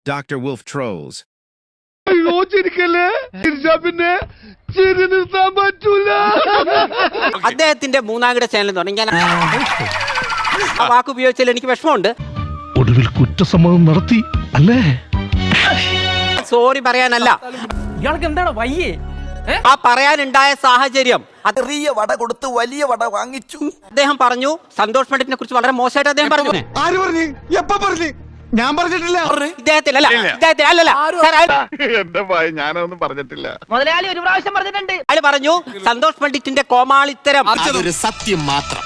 Dr. Wolf trolls. അദ്ദേഹത്തിന്റെ മൂന്നാംകിട channel തുടങ്ങി ആ വാക്ക് ഉപയോഗിച്ചാൽ എനിക്ക് വിഷമമുണ്ട്. ഒടുവിൽ കുറ്റസമ്മതം നടത്തി അല്ലേ? സോറി പറയാനല്ല, ഇയാൾക്ക് എന്താണ് വയ്യേ? ആ പറയാനുണ്ടായ സാഹചര്യം ചെറിയ വട കൊടുത്ത് വലിയ വട വാങ്ങിച്ചു. അദ്ദേഹം പറഞ്ഞു സന്തോഷ് പണ്ഡിറ്റിനെ കുറിച്ച് വളരെ മോശമായിട്ട് അദ്ദേഹം പറഞ്ഞു. ആര് പറഞ്ഞു? എപ്പ പറഞ്ഞു? ഞാൻ പറഞ്ഞിട്ടില്ല. ഇദ്ദേഹത്തിൽ അല്ലല്ല എന്റെ ഭയ ഞാനൊന്നും പറഞ്ഞിട്ടില്ല. മുതലാളി ഒരു പ്രാവശ്യം പറഞ്ഞിട്ടുണ്ട്. അയാൾ പറഞ്ഞു സന്തോഷ് പണ്ഡിറ്റിന്റെ കോമാളിത്തരം അതൊരു സത്യം മാത്രം.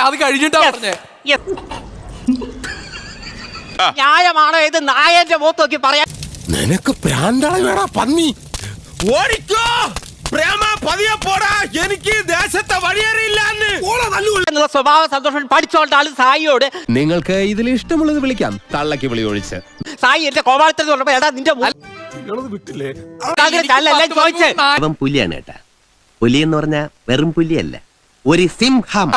അത് കഴിഞ്ഞിട്ടാ പറഞ്ഞേ. Yes. ന്യായമാണോ ഇത്? നായന്റെ മുഖത്ത് നോക്കി പറയാൻ നിനക്ക് പ്രാന്താണ് വേടാ പന്നി. ഓടിക്കോ പ്രേമ പതിയെ പോടാ, എനിക്ക് ദേശത്തെ വഴിയേറിയില്ലാന്ന് എന്നുള്ള സ്വഭാവം സന്തോഷം പഠിച്ചോണ്ട ആള് സായിയോട് നിങ്ങൾക്ക് ഇതിൽ ഇഷ്ടമുള്ളത് വിളിക്കാം, തള്ളക്ക് വിളി ഒഴിച്ച്. സായി എന്റെ കോമാളിത്തരം പറഞ്ഞപ്പോ എടാ നിന്റെ വിട്ടില്ലേ ചോദിച്ചേ അവൻ പുലിയാണ് കേട്ടാ. പുലി എന്ന് പറഞ്ഞാ വെറും പുലിയല്ല, ഒരു സിംഹം.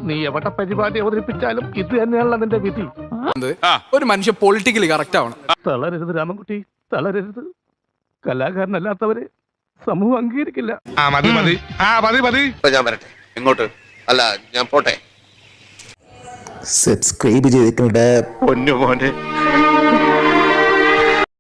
നീ എവിടെ പരിപാടി അവതരിപ്പിച്ചാലും ഇത് തന്നെയാണല്ലോ നിന്റെ വിധി. ഒരു മനുഷ്യൻ പൊളിറ്റിക്കലി കറക്റ്റ് ആവണം. തളരരുത് രാമൻകുട്ടി, തളരരുത്. കലാകാരനല്ലാത്തവരെ സമൂഹം അംഗീകരിക്കില്ല. ഞാൻ വരട്ടെ. എങ്ങോട്ട്? അല്ല ഞാൻ പോട്ടെ. സബ്സ്ക്രൈബ് ചെയ്തിട്ടുണ്ട് പൊന്നു മോനെ.